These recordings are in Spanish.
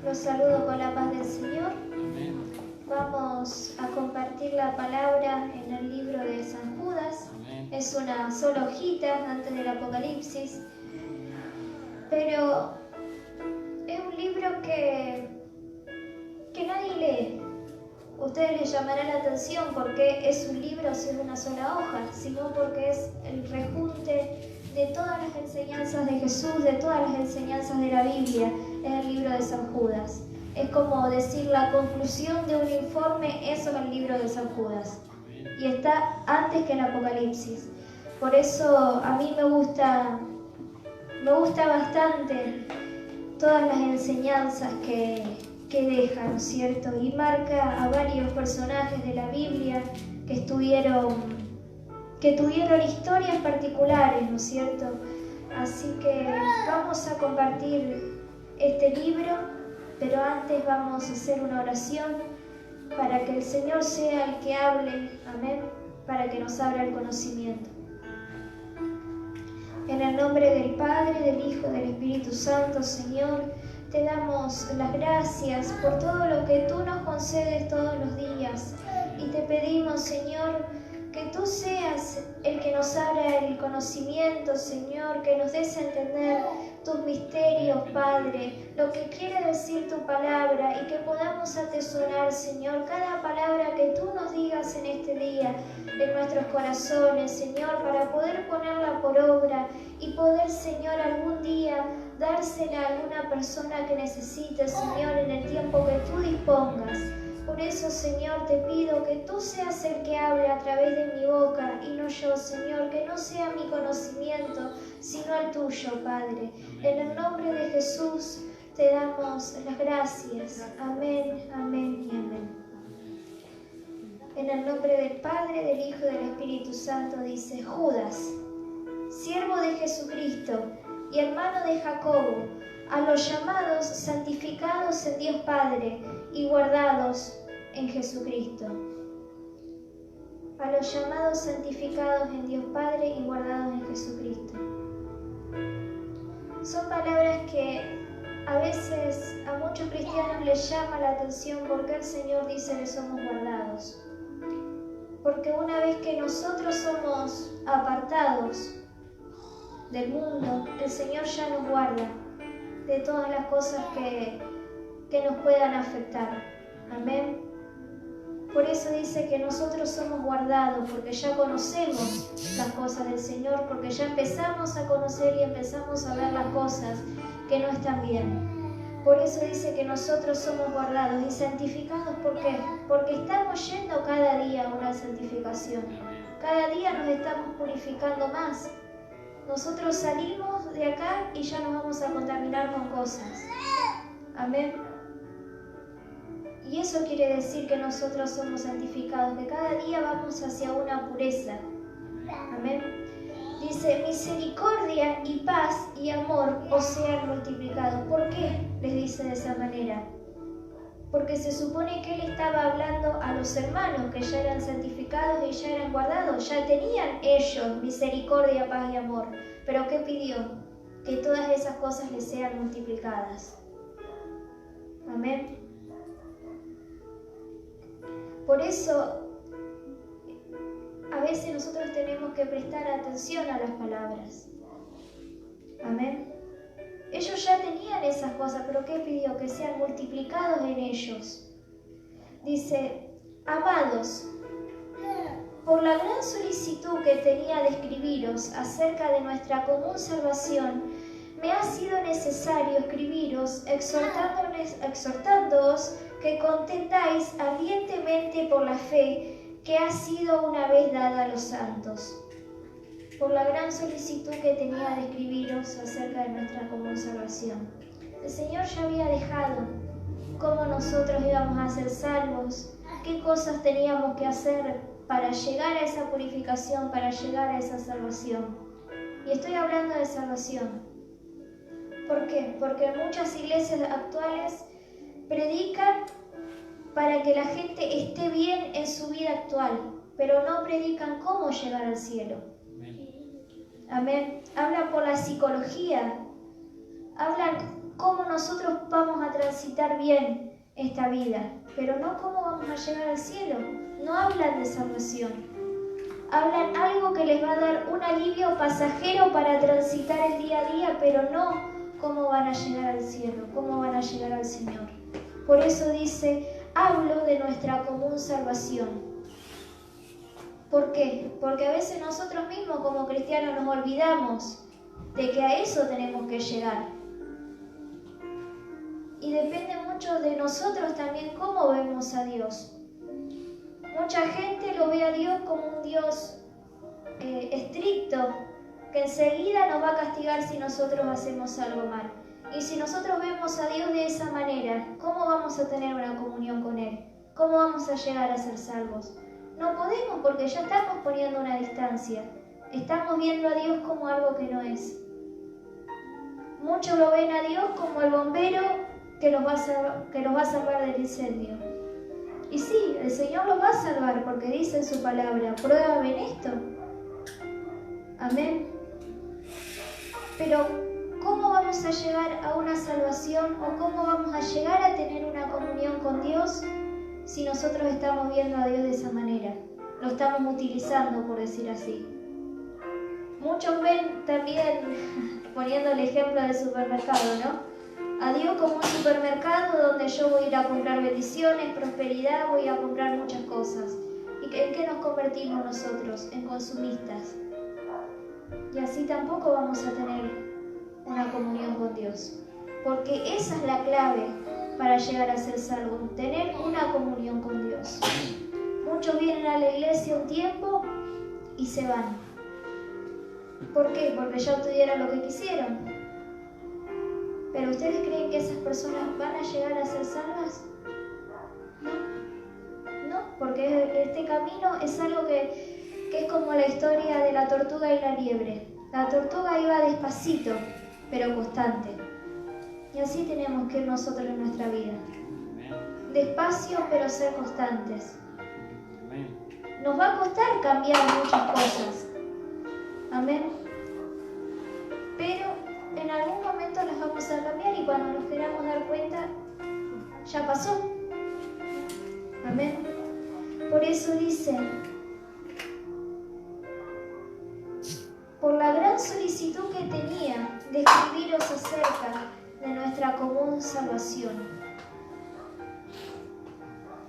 Los saludo con la paz del Señor. Amén. Vamos a compartir la palabra en el libro de San Judas. Amén. Es una sola hojita antes del Apocalipsis, pero es un libro que nadie lee. Ustedes les llamará la atención porque es un libro sin una sola hoja, sino porque es el rejunte de todas las enseñanzas de Jesús, de todas las enseñanzas de la Biblia, es el libro de San Judas. Es como decir la conclusión de un informe, eso es el libro de San Judas. Y está antes que el Apocalipsis. Por eso a mí me gusta bastante todas las enseñanzas que deja, ¿no es cierto? Y marca a varios personajes de la Biblia que tuvieron historias particulares, ¿no es cierto? Así que vamos a compartir este libro, pero antes vamos a hacer una oración para que el Señor sea el que hable, amén, para que nos abra el conocimiento. En el nombre del Padre, del Hijo, del Espíritu Santo, Señor, te damos las gracias por todo lo que tú nos concedes todos los días. Y te pedimos, Señor, que tú seas el que nos abra el conocimiento, Señor, que nos des a entender tus misterios, Padre, lo que quiere decir tu palabra y que podamos atesorar, Señor, cada palabra que tú nos digas en este día, en nuestros corazones, Señor, para poder ponerla por obra y poder, Señor, algún día dársela a alguna persona que necesite, Señor, en el tiempo que tú dispongas. Por eso, Señor, te pido que tú seas el que hable a través de mi boca y no yo, Señor, que no sea mi conocimiento, sino el tuyo, Padre. En el nombre de Jesús te damos las gracias. Amén, amén y amén. En el nombre del Padre, del Hijo y del Espíritu Santo dice: Judas, siervo de Jesucristo y hermano de Jacobo, a los llamados, santificados en Dios Padre y guardados en Jesucristo. A los llamados, santificados en Dios Padre y guardados en Jesucristo. Son palabras que a veces a muchos cristianos les llama la atención porque el Señor dice que somos guardados. Porque una vez que nosotros somos apartados del mundo, el Señor ya nos guarda de todas las cosas que nos puedan afectar. Amén. Por eso dice que nosotros somos guardados, porque ya conocemos las cosas del Señor, porque ya empezamos a conocer y empezamos a ver las cosas que no están bien. Por eso dice que nosotros somos guardados y santificados. ¿Por qué? Porque estamos yendo cada día a una santificación. Cada día nos estamos purificando más. Nosotros salimos de acá y ya nos vamos a contaminar con cosas. Amén. Y eso quiere decir que nosotros somos santificados, que cada día vamos hacia una pureza. Amén. Dice: misericordia y paz y amor os sean multiplicados. ¿Por qué les dice de esa manera? Porque se supone que él estaba hablando a los hermanos que ya eran santificados y ya eran guardados, ya tenían ellos misericordia, paz y amor. ¿Pero qué pidió? Que todas esas cosas les sean multiplicadas. Amén. Por eso, a veces nosotros tenemos que prestar atención a las palabras. Amén. Ellos ya tenían esas cosas, pero ¿qué pidió? Que sean multiplicados en ellos. Dice: amados, por la gran solicitud que tenía de escribiros acerca de nuestra común salvación, me ha sido necesario escribiros exhortándoos que contendáis ardientemente por la fe que ha sido una vez dada a los santos. Por la gran solicitud que tenía de escribiros acerca de nuestra común salvación. El Señor ya había dejado cómo nosotros íbamos a ser salvos, qué cosas teníamos que hacer para llegar a esa purificación, para llegar a esa salvación. Y estoy hablando de salvación. ¿Por qué? Porque muchas iglesias actuales predican para que la gente esté bien en su vida actual, pero no predican cómo llegar al cielo. Amén. Hablan por la psicología, hablan cómo nosotros vamos a transitar bien esta vida, pero no cómo vamos a llegar al cielo. No hablan de salvación. Hablan algo que les va a dar un alivio pasajero para transitar el día a día, pero no cómo van a llegar al cielo, cómo van a llegar al Señor. Por eso dice, hablo de nuestra común salvación. ¿Por qué? Porque a veces nosotros mismos como cristianos nos olvidamos de que a eso tenemos que llegar. Y depende mucho de nosotros también cómo vemos a Dios. Mucha gente lo ve a Dios como un Dios estricto, que enseguida nos va a castigar si nosotros hacemos algo mal. Y si nosotros vemos a Dios de esa manera, ¿cómo vamos a tener una comunión con Él? ¿Cómo vamos a llegar a ser salvos? No podemos, porque ya estamos poniendo una distancia. Estamos viendo a Dios como algo que no es. Muchos lo ven a Dios como el bombero que los va a salvar del incendio. Y sí, el Señor los va a salvar porque dice en su palabra, pruébame en esto. Amén. Pero, ¿cómo vamos a llegar a una salvación o cómo vamos a llegar a tener una comunión con Dios si nosotros estamos viendo a Dios de esa manera? Lo estamos utilizando, por decir así. Muchos ven también, poniendo el ejemplo del supermercado, ¿no? A Dios como un supermercado donde yo voy a ir a comprar bendiciones, prosperidad, voy a comprar muchas cosas. ¿Y en qué nos convertimos nosotros? En consumistas. Y así tampoco vamos a tener una comunión con Dios. Porque esa es la clave para llegar a ser salvos, tener una comunión con Dios. Muchos vienen a la iglesia un tiempo y se van. ¿Por qué? Porque ya obtuvieron lo que quisieron. ¿Pero ustedes creen que esas personas van a llegar a ser salvas? No, porque este camino es algo que es como la historia de la tortuga y la liebre. La tortuga iba despacito, pero constante. Y así tenemos que ir nosotros en nuestra vida. Despacio, pero ser constantes. Nos va a costar cambiar muchas cosas. Amén. Pero en algún momento las vamos a cambiar y cuando nos queramos dar cuenta, ya pasó. Amén. Por eso dice, por la gran solicitud que tenía de escribiros acerca de nuestra común salvación.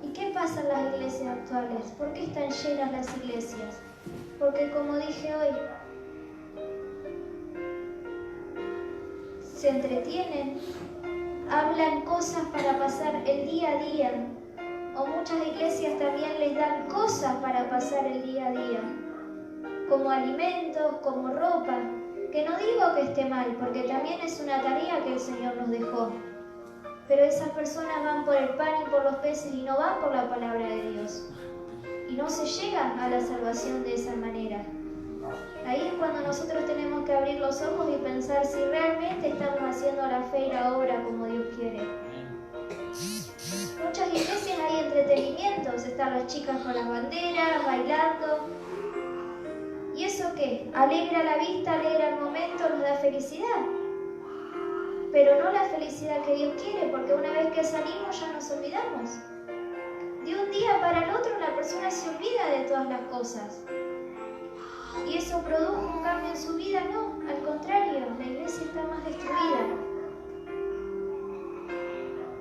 ¿Y qué pasa en las iglesias actuales? ¿Por qué están llenas las iglesias? Porque como dije hoy, se entretienen, hablan cosas para pasar el día a día, o muchas iglesias también les dan cosas para pasar el día a día, como alimentos, como ropa, que no digo que esté mal, porque también es una tarea que el Señor nos dejó, pero esas personas van por el pan y por los peces y no van por la palabra de Dios, y no se llega a la salvación de esa manera. Ahí es cuando nosotros tenemos que abrir los ojos y pensar si realmente estamos haciendo la fe y la obra como Dios quiere. Muchas iglesias hay entretenimientos, están las chicas con las banderas, bailando. ¿Y eso qué? Alegra la vista, alegra el momento, nos da felicidad. Pero no la felicidad que Dios quiere, porque una vez que salimos ya nos olvidamos. De un día para el otro la persona se olvida de todas las cosas. ¿Y eso produjo un cambio en su vida? No, al contrario, la iglesia está más destruida.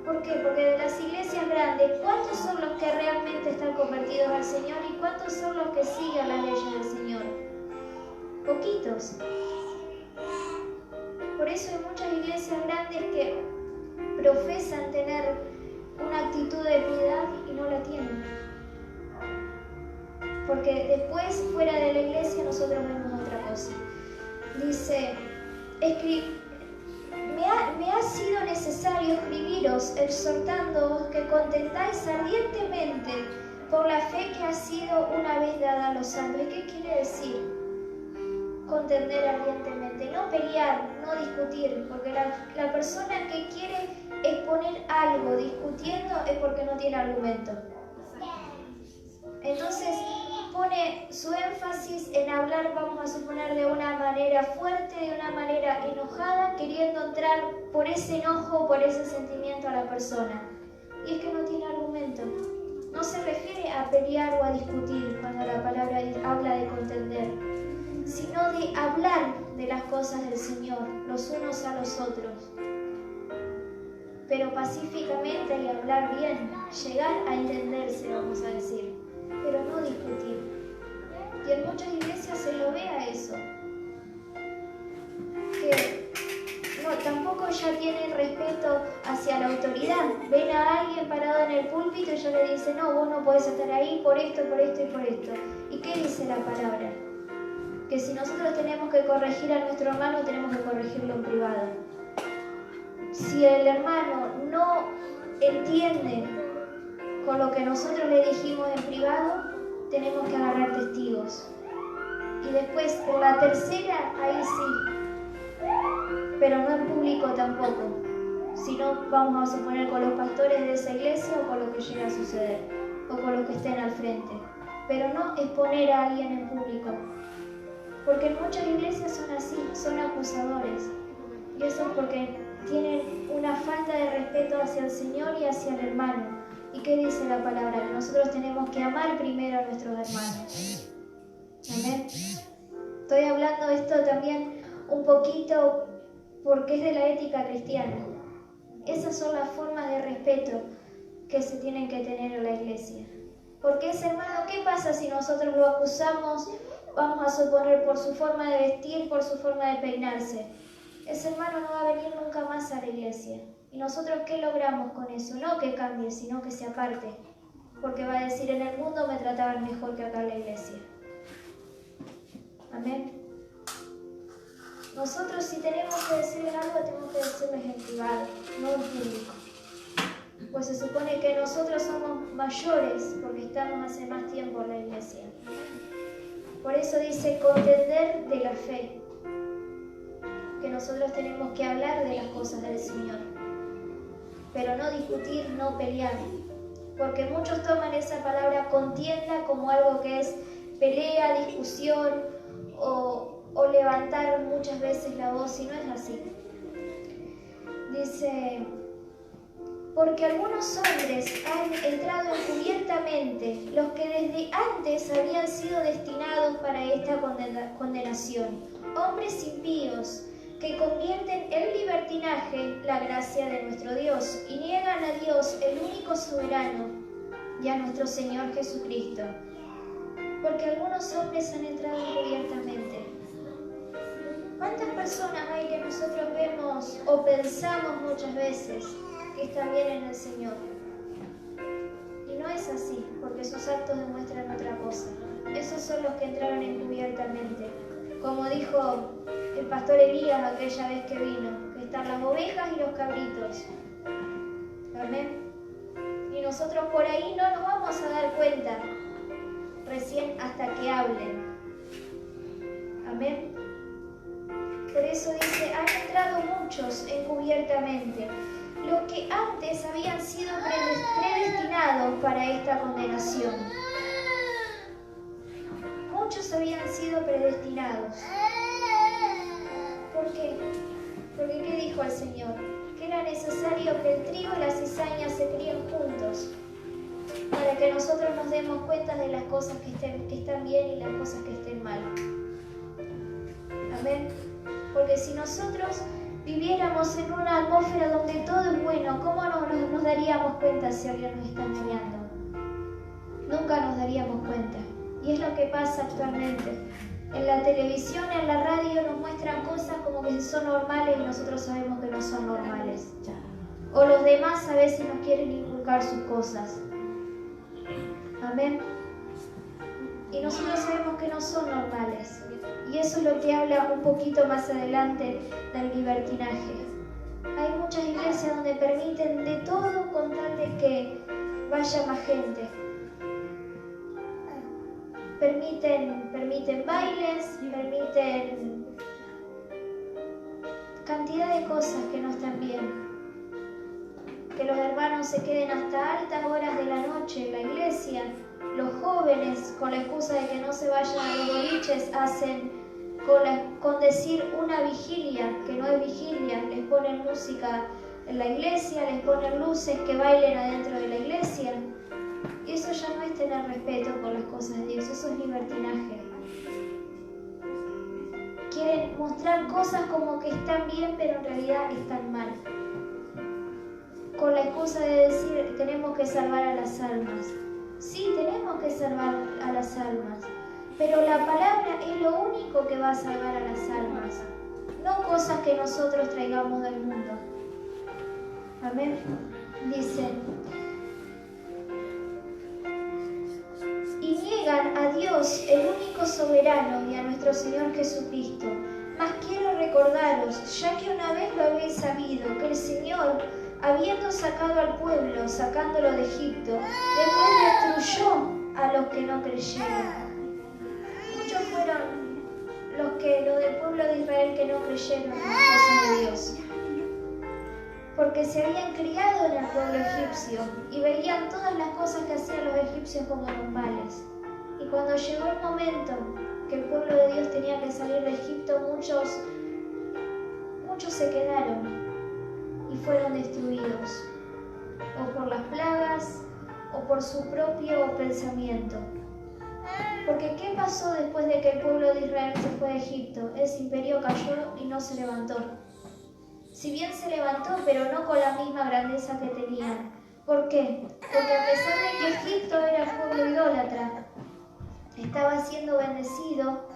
¿Por qué? Porque de las iglesias grandes, ¿cuántos son los que realmente están convertidos al Señor y cuántos son los que siguen las leyes del Señor? Poquitos. Por eso hay muchas iglesias grandes que profesan tener una actitud de piedad y no la tienen. Porque después, fuera de la iglesia, nosotros vemos otra cosa. Dice, me ha sido necesario escribiros, exhortándoos que contentáis ardientemente por la fe que ha sido una vez dada a los santos. ¿Y qué quiere decir? Contender ardientemente, no pelear, no discutir, porque la persona que quiere exponer algo discutiendo es porque no tiene argumento. Entonces, pone su énfasis en hablar, vamos a suponer, de una manera fuerte, de una manera enojada, queriendo entrar por ese enojo, por ese sentimiento a la persona. Y es que no tiene argumento. No se refiere a pelear o a discutir cuando la palabra habla de contender, sino de hablar de las cosas del Señor, los unos a los otros. Pero pacíficamente y hablar bien, llegar a entenderse, vamos a decir, pero no discutir. Y en muchas iglesias se lo ve a eso, que no, tampoco ya tienen respeto hacia la autoridad. Ven a alguien parado en el púlpito y ya le dicen, no, vos no podés estar ahí por esto, por esto y por esto. ¿Y qué dice la palabra? Que si nosotros tenemos que corregir a nuestro hermano, tenemos que corregirlo en privado. Si el hermano no entiende con lo que nosotros le dijimos en privado, tenemos que agarrar testigos. Y después, en la tercera, ahí sí, pero no en público tampoco, sino vamos a suponer con los pastores de esa iglesia o con lo que llegue a suceder, o con los que estén al frente, pero no exponer a alguien en público, porque en muchas iglesias son así, son acusadores, y eso es porque tienen una falta de respeto hacia el Señor y hacia el hermano. ¿Y qué dice la palabra? Que nosotros tenemos que amar primero a nuestros hermanos. Amén. Estoy hablando de esto también un poquito porque es de la ética cristiana. Esas son las formas de respeto que se tienen que tener en la iglesia. Porque ese hermano, ¿qué pasa si nosotros lo acusamos, vamos a suponer, por su forma de vestir, por su forma de peinarse? Ese hermano no va a venir nunca más a la iglesia. ¿Y nosotros qué logramos con eso? No que cambie, sino que se aparte. Porque va a decir, en el mundo me trataban mejor que acá en la iglesia. Amén. Nosotros, si tenemos que decirles algo, tenemos que decirles en privado, no en público. Pues se supone que nosotros somos mayores porque estamos hace más tiempo en la iglesia. Por eso dice contender de la fe. Que nosotros tenemos que hablar de las cosas del Señor, pero no discutir, no pelear, porque muchos toman esa palabra contienda como algo que es pelea, discusión o levantar muchas veces la voz, y no es así. Dice, porque algunos hombres han entrado encubiertamente, los que desde antes habían sido destinados para esta condenación, hombres impíos, que convierten en libertinaje la gracia de nuestro Dios y niegan a Dios, el único soberano, y a nuestro Señor Jesucristo. Porque algunos hombres han entrado encubiertamente. ¿Cuántas personas hay que nosotros vemos o pensamos muchas veces que están bien en el Señor? Y no es así, porque sus actos demuestran otra cosa. Esos son los que entraron encubiertamente. Como dijo el pastor Elías aquella vez que vino, que están las ovejas y los cabritos. Amén. Y nosotros por ahí no nos vamos a dar cuenta recién hasta que hablen. Amén. Por eso dice, han entrado muchos encubiertamente, los que antes habían sido predestinados para esta condenación. Muchos habían sido predestinados. ¿Por qué? Porque ¿qué dijo el Señor? Que era necesario que el trigo y la cizaña se críen juntos, para que nosotros nos demos cuenta de las cosas que están bien y las cosas que estén mal. Amén. Porque si nosotros viviéramos en una atmósfera donde todo es bueno, ¿cómo nos daríamos cuenta si alguien nos está engañando? Nunca nos daríamos cuenta. Y es lo que pasa actualmente. En la televisión, en la radio nos muestran cosas como que son normales y nosotros sabemos que no son normales. O los demás a veces nos quieren inculcar sus cosas. Amén. Y nosotros sabemos que no son normales. Y eso es lo que habla un poquito más adelante del libertinaje. Hay muchas iglesias donde permiten de todo con tal de que vaya más gente. Permiten bailes, permiten cantidad de cosas que no están bien. Que los hermanos se queden hasta altas horas de la noche en la iglesia Los jóvenes, con la excusa de que no se vayan a los boliches, hacen con decir una vigilia, que no es vigilia, les ponen música en la iglesia, les ponen luces que bailen adentro de la iglesia. Y eso ya no es tener respeto por las cosas de Dios, eso es libertinaje. Quieren mostrar cosas como que están bien, pero en realidad están mal. Con la excusa de decir, tenemos que salvar a las almas. Sí, tenemos que salvar a las almas, pero la palabra es lo único que va a salvar a las almas, no cosas que nosotros traigamos del mundo. Amén. Dice, y niegan a Dios, el único soberano, y a nuestro Señor Jesucristo. Mas quiero recordaros, ya que una vez lo habéis sabido, que el Señor, habiendo sacado al pueblo, sacándolo de Egipto, después destruyó a los que no creyeron. Muchos fueron los del pueblo de Israel que no creyeron en las cosas de Dios, porque se habían criado en el pueblo egipcio y veían todas las cosas que hacían los egipcios como normales. Y cuando llegó el momento que el pueblo de Dios tenía que salir de Egipto, muchos se quedaron y fueron destruidos, o por las plagas, o por su propio pensamiento. Porque ¿qué pasó después de que el pueblo de Israel se fue a Egipto? Ese imperio cayó y no se levantó. Si bien se levantó, pero no con la misma grandeza que tenían. ¿Por qué? Porque a pesar de que Egipto era pueblo idólatra, estaba siendo bendecido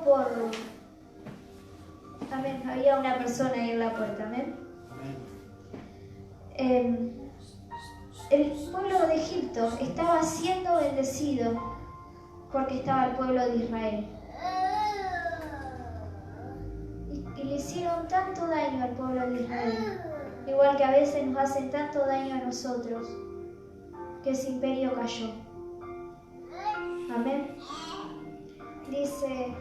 por... Amén. Había una persona ahí en la puerta. Amén. El pueblo de Egipto estaba siendo bendecido porque estaba el pueblo de Israel. Y le hicieron tanto daño al pueblo de Israel, igual que a veces nos hacen tanto daño a nosotros, que ese imperio cayó. Amén. Dice,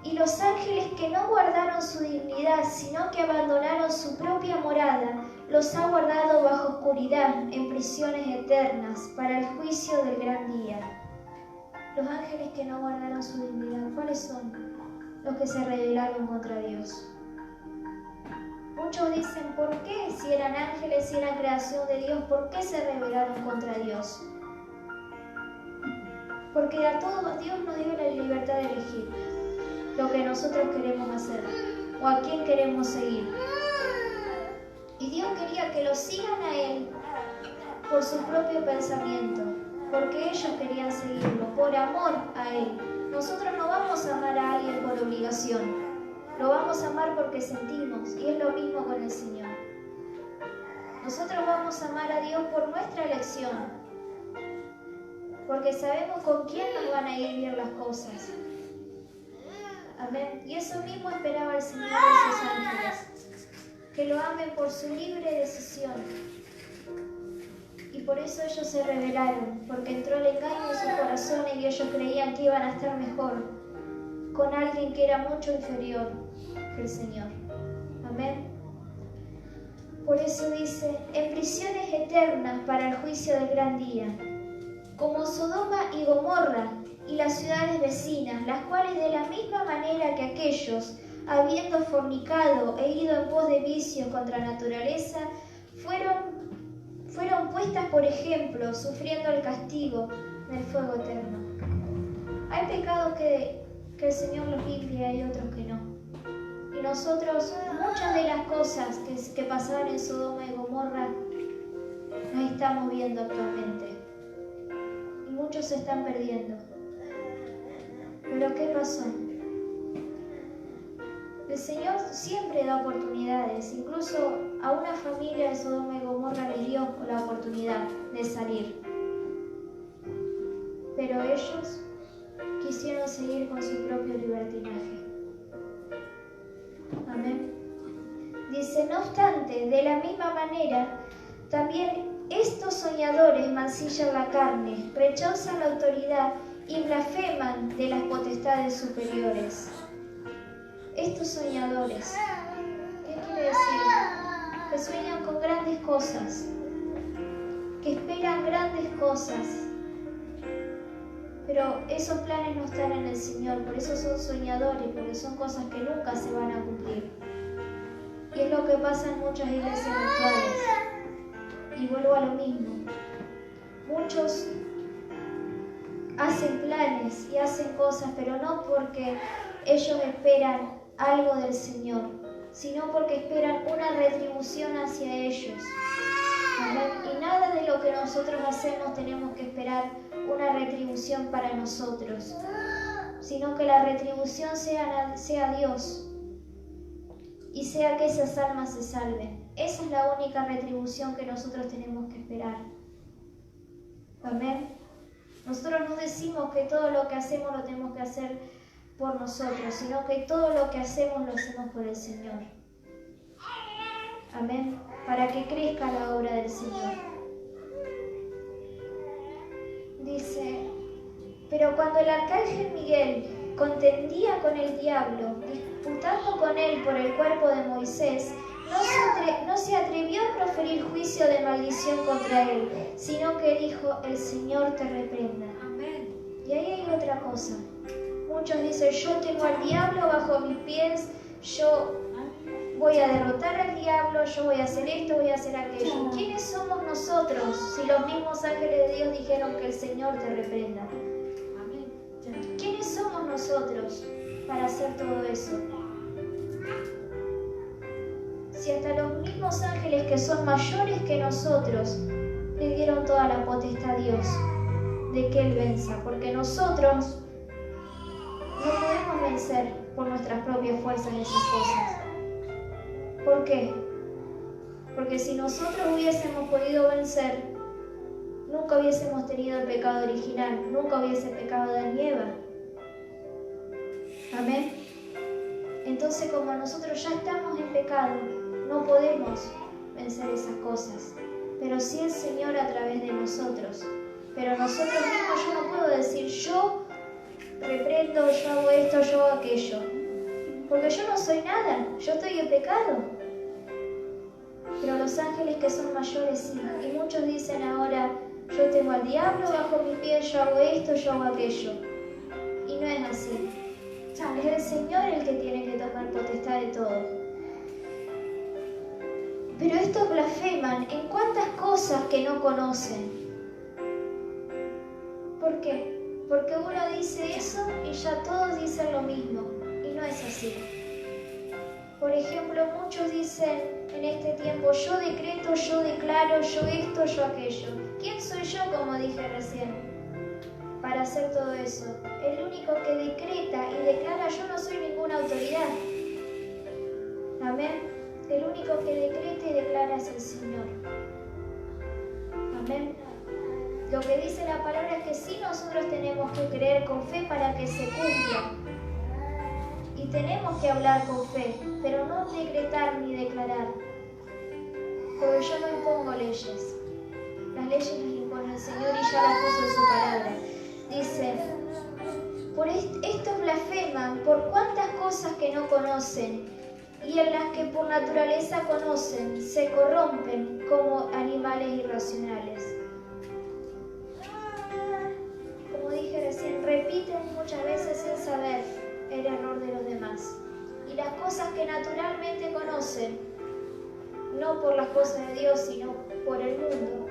y los ángeles que no guardaron su dignidad, sino que abandonaron su propia morada, los ha guardado bajo oscuridad, en prisiones eternas, para el juicio del gran día. Los ángeles que no guardaron su dignidad, ¿cuáles son? Los que se rebelaron contra Dios. Muchos dicen, ¿por qué? Si eran ángeles, si eran creación de Dios, ¿por qué se rebelaron contra Dios? Porque a todos Dios nos dio la libertad de elegir lo que nosotros queremos hacer o a quién queremos seguir. Y Dios quería que lo sigan a Él por su propio pensamiento, porque ellos querían seguirlo, por amor a Él. Nosotros no vamos a amar a alguien por obligación, lo vamos a amar porque sentimos, y es lo mismo con el Señor. Nosotros vamos a amar a Dios por nuestra elección, porque sabemos con quién nos van a ir bien las cosas. Amén. Y eso mismo esperaba el Señor de sus ángeles, que lo amen por su libre decisión. Y por eso ellos se rebelaron, porque entró el engaño en sus corazones y ellos creían que iban a estar mejor con alguien que era mucho inferior que el Señor. Amén. Por eso dice, en prisiones eternas para el juicio del gran día, como Sodoma y Gomorra y las ciudades vecinas, las cuales de la misma manera que aquellos, habiendo fornicado e ido en pos de vicios contra naturaleza, fueron puestas por ejemplo, sufriendo el castigo del fuego eterno. Hay pecados que el Señor los limpia y hay otros que no. Y nosotros, muchas de las cosas que pasaron en Sodoma y Gomorra, las estamos viendo actualmente. Y muchos se están perdiendo. Pero ¿qué pasó? El Señor siempre da oportunidades, incluso a una familia de Sodoma y Gomorra le dio la oportunidad de salir. Pero ellos quisieron seguir con su propio libertinaje. Amén. Dice, no obstante, de la misma manera, también estos soñadores mancillan la carne, rechazan la autoridad y blasfeman de las potestades superiores. Estos soñadores, ¿qué quiere decir? Que sueñan con grandes cosas, que esperan grandes cosas, pero esos planes no están en el Señor, por eso son soñadores, porque son cosas que nunca se van a cumplir. Y es lo que pasa en muchas iglesias actuales. Y vuelvo a lo mismo. Muchos hacen planes y hacen cosas, pero no porque ellos esperan algo del Señor, sino porque esperan una retribución hacia ellos. Amén. Y nada de lo que nosotros hacemos tenemos que esperar una retribución para nosotros, sino que la retribución sea Dios y sea que esas almas se salven. Esa es la única retribución que nosotros tenemos que esperar. Amén. Nosotros no decimos que todo lo que hacemos lo tenemos que hacer por nosotros, sino que todo lo que hacemos lo hacemos por el Señor. Amén. Para que crezca la obra del Señor. Dice, pero cuando el arcángel Miguel contendía con el diablo, disputando con él por el cuerpo de Moisés, no se atrevió a proferir juicio de maldición contra él, sino que dijo, el Señor te reprenda. Amén. Y ahí hay otra cosa. Muchos dicen, yo tengo al diablo bajo mis pies, yo voy a derrotar al diablo, yo voy a hacer esto, voy a hacer aquello. ¿Quiénes somos nosotros si los mismos ángeles de Dios dijeron que el Señor te reprenda? Amén. ¿Quiénes somos nosotros para hacer todo eso? Si hasta los mismos ángeles que son mayores que nosotros le dieron toda la potestad a Dios de que Él venza, porque nosotros no podemos vencer por nuestras propias fuerzas esas cosas. ¿Por qué? Porque si nosotros hubiésemos podido vencer, nunca hubiésemos tenido el pecado original, nunca hubiese pecado Adán y Eva. Amén. Entonces, como nosotros ya estamos en pecado, no podemos vencer esas cosas, pero sí el Señor a través de nosotros. Pero nosotros mismos, yo no puedo decir, yo reprendo, yo hago esto, yo hago aquello, porque yo no soy nada, yo estoy en pecado. Pero los ángeles que son mayores sí, y muchos dicen ahora, yo tengo al diablo bajo mis pies, yo hago esto, yo hago aquello. Y no es así. Es el Señor el que tiene que tomar potestad de todo. Pero estos blasfeman en cuantas cosas que no conocen. ¿Por qué? Porque uno dice eso y ya todos dicen lo mismo. Y no es así. Por ejemplo, muchos dicen en este tiempo, yo decreto, yo declaro, yo esto, yo aquello. ¿Quién soy yo, como dije recién, para hacer todo eso? El único que decreta y declara, yo no soy ninguna autoridad. Amén. El único que decreta y declara es el Señor. Amén. Lo que dice la palabra es que sí nosotros tenemos que creer con fe para que se cumpla. Y tenemos que hablar con fe, pero no decretar ni declarar. Porque yo no impongo leyes. Las leyes las impone el Señor y ya las puso en su palabra. Dice, por estos blasfeman por cuantas cosas que no conocen, y en las que por naturaleza conocen, se corrompen como animales irracionales. Como dije recién, repiten muchas veces sin saber el error de los demás. Y las cosas que naturalmente conocen, no por las cosas de Dios, sino por el mundo,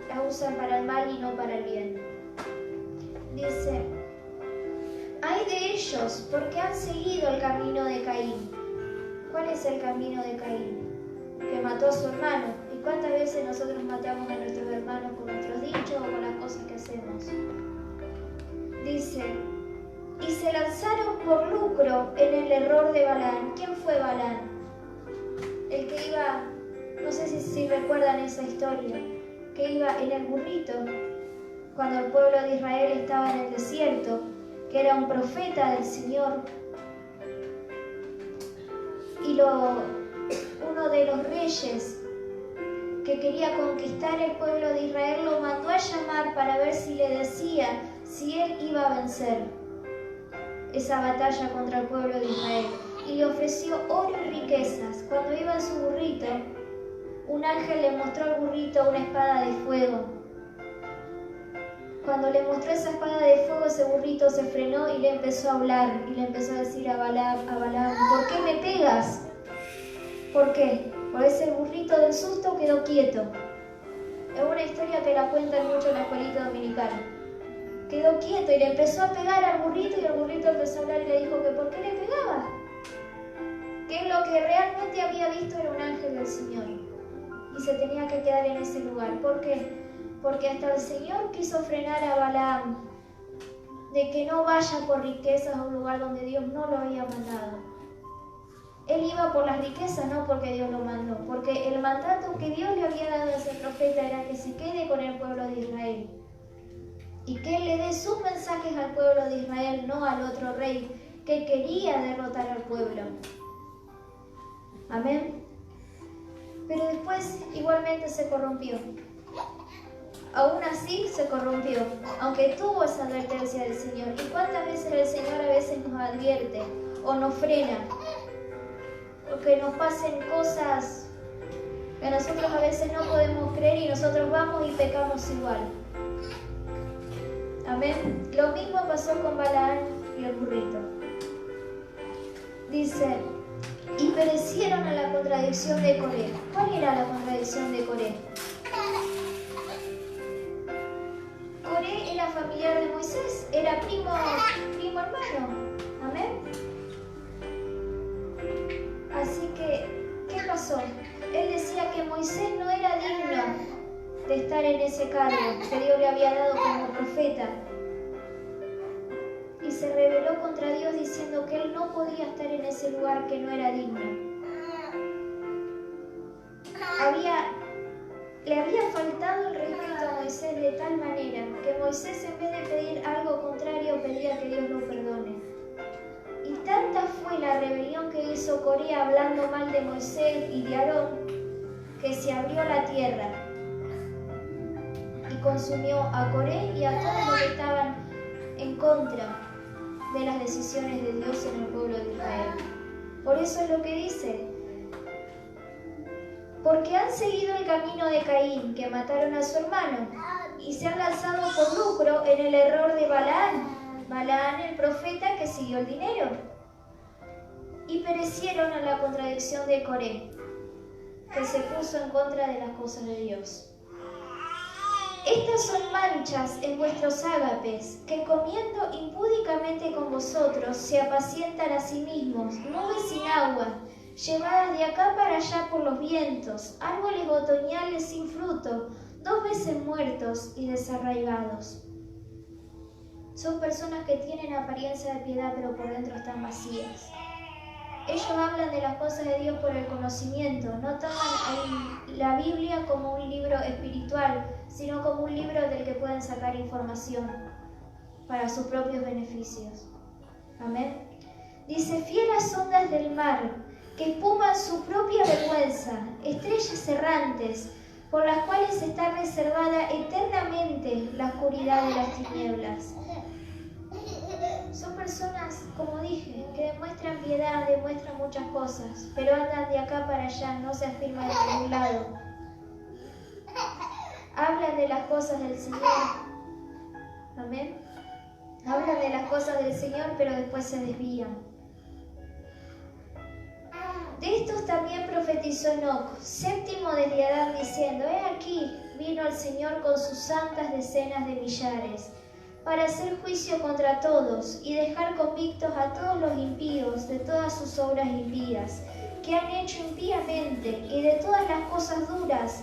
las usan para el mal y no para el bien. Dice, ay de ellos, porque han seguido el camino de Caín. ¿Cuál es el camino de Caín? Que mató a su hermano. ¿Y cuántas veces nosotros matamos a nuestros hermanos con nuestros dichos o con las cosas que hacemos? Dice, y se lanzaron por lucro en el error de Balaam. ¿Quién fue Balaam? El que iba, no sé si recuerdan esa historia, que iba en el burrito cuando el pueblo de Israel estaba en el desierto, que era un profeta del Señor. Y uno de los reyes que quería conquistar el pueblo de Israel lo mandó a llamar para ver si le decía si él iba a vencer esa batalla contra el pueblo de Israel. Y le ofreció oro y riquezas. Cuando iba en su burrito, un ángel le mostró al burrito una espada de fuego. Cuando le mostró esa espada de fuego, ese burrito se frenó y le empezó a hablar y le empezó a decir a Balaam, ¿por qué me pegas? ¿Por qué? Por ese burrito del susto quedó quieto. Es una historia que la cuentan mucho en la escuelita dominical. Quedó quieto y le empezó a pegar al burrito y el burrito empezó a hablar y le dijo que ¿por qué le pegaba? Que lo que realmente había visto era un ángel del Señor y se tenía que quedar en ese lugar. ¿Por qué? Porque hasta el Señor quiso frenar a Balaam de que no vaya por riquezas a un lugar donde Dios no lo había mandado. Él iba por las riquezas, no porque Dios lo mandó, porque el mandato que Dios le había dado a ese profeta era que se quede con el pueblo de Israel y que él le dé sus mensajes al pueblo de Israel, no al otro rey que quería derrotar al pueblo. Amén. Pero después igualmente se corrompió. Aún así se corrompió, aunque tuvo esa advertencia del Señor. ¿Y cuántas veces el Señor a veces nos advierte o nos frena? O que nos pasen cosas que nosotros a veces no podemos creer y nosotros vamos y pecamos igual. Amén. Lo mismo pasó con Balaam y el burrito. Dice, y perecieron a la contradicción de Coré. ¿Cuál era la contradicción de Coré? Coré era familiar de Moisés, era primo hermano. Amén. Así que, ¿qué pasó? Él decía que Moisés no era digno de estar en ese cargo que Dios le había dado como profeta. Y se rebeló contra Dios diciendo que él no podía estar en ese lugar que no era digno. Le había faltado el respeto a Moisés de tal manera que Moisés, en vez de pedir algo contrario, pedía que Dios lo perdone. Y tanta fue la rebelión que hizo Coré hablando mal de Moisés y de Aarón, que se abrió la tierra y consumió a Coré y a todos los que estaban en contra de las decisiones de Dios en el pueblo de Israel. Por eso es lo que dice: porque han seguido el camino de Caín, que mataron a su hermano, y se han lanzado por lucro en el error de Balaam, el profeta que siguió el dinero, y perecieron a la contradicción de Coré, que se puso en contra de las cosas de Dios. Estas son manchas en vuestros ágapes, que comiendo impúdicamente con vosotros se apacientan a sí mismos, nubes sin agua, llevadas de acá para allá por los vientos, árboles otoñales sin fruto, 2 veces muertos y desarraigados. Son personas que tienen apariencia de piedad, pero por dentro están vacías. Ellos hablan de las cosas de Dios por el conocimiento, no toman la Biblia como un libro espiritual, sino como un libro del que pueden sacar información para sus propios beneficios. Amén. Dice, fieras ondas del mar, que espuman su propia vergüenza, estrellas errantes, por las cuales está reservada eternamente la oscuridad de las tinieblas. Son personas, como dije, que demuestran piedad, demuestran muchas cosas, pero andan de acá para allá, no se afirman en ningún lado. Hablan de las cosas del Señor. Amén. Hablan de las cosas del Señor, pero después se desvían. De estos también profetizó Enoc, séptimo desde Adán, diciendo, he aquí, vino el Señor con sus santas decenas de millares, para hacer juicio contra todos y dejar convictos a todos los impíos de todas sus obras impías, que han hecho impíamente, y de todas las cosas duras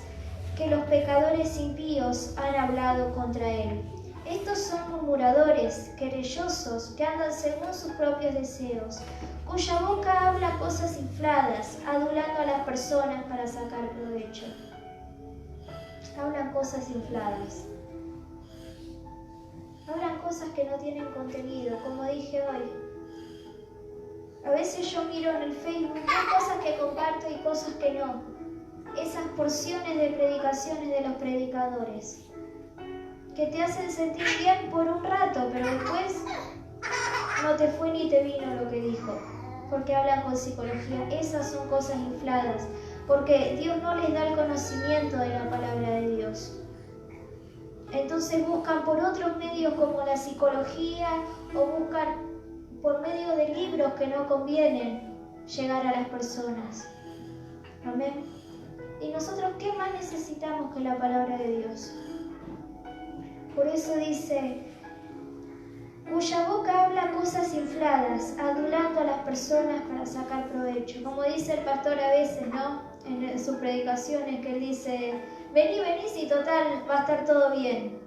que los pecadores impíos han hablado contra él. Estos son murmuradores, querellosos, que andan según sus propios deseos, cuya boca habla cosas infladas, adulando a las personas para sacar provecho. Hablan cosas infladas. Hablan cosas que no tienen contenido, como dije hoy. A veces yo miro en el Facebook, hay cosas que comparto y cosas que no. Esas porciones de predicaciones de los predicadores, que te hacen sentir bien por un rato, pero después no te fue ni te vino lo que dijo, porque hablan con psicología. Esas son cosas infladas. porque Dios no les da el conocimiento de la palabra de Dios. Entonces buscan por otros medios como la psicología o buscan por medio de libros que no convienen llegar a las personas. Amén. ¿Y nosotros qué más necesitamos que la palabra de Dios? Por eso dice, cuya boca habla cosas infladas, adulando a las personas para sacar provecho. Como dice el pastor a veces, ¿no? En sus predicaciones, que él dice, vení, y total, va a estar todo bien.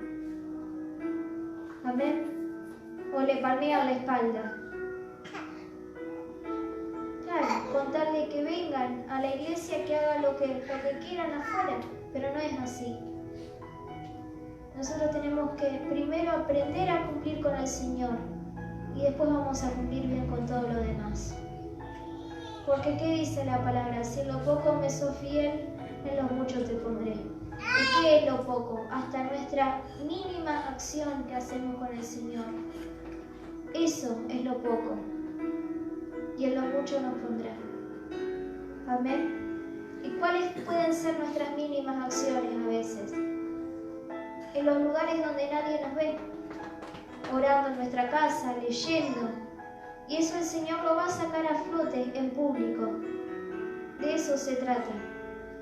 Amén. O le palmean la espalda. Claro, contarle que vengan a la iglesia, que hagan lo que quieran afuera, pero no es así. Nosotros tenemos que primero aprender a cumplir con el Señor y después vamos a cumplir bien con todo lo demás. Porque ¿qué dice la palabra? Si en lo poco me sos fiel, en lo mucho te pondré. ¿Y qué es lo poco? Hasta nuestra mínima acción que hacemos con el Señor. Eso es lo poco. Y en lo mucho nos pondrá. Amén. ¿Y cuáles pueden ser nuestras mínimas acciones a veces? En los lugares donde nadie nos ve, orando en nuestra casa, leyendo. Y eso el Señor lo va a sacar a flote en público. De eso se trata.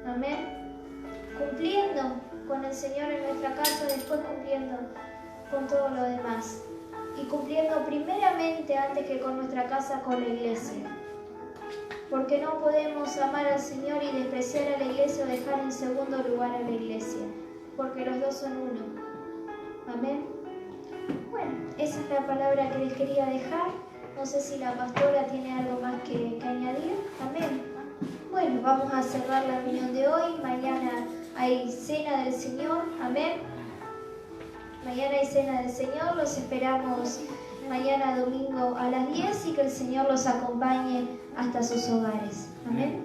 Amén. Cumpliendo con el Señor en nuestra casa, después cumpliendo con todo lo demás. Y cumpliendo primeramente, antes que con nuestra casa, con la iglesia. Porque no podemos amar al Señor y despreciar a la iglesia o dejar en segundo lugar a la iglesia. Porque los dos son uno. Amén. Bueno, esa es la palabra que les quería dejar. No sé si la pastora tiene algo más que añadir. Amén. Bueno, vamos a cerrar la reunión de hoy. Mañana hay cena del Señor. Amén. Mañana hay cena del Señor. Los esperamos mañana domingo a las 10 y que el Señor los acompañe hasta sus hogares. Amén.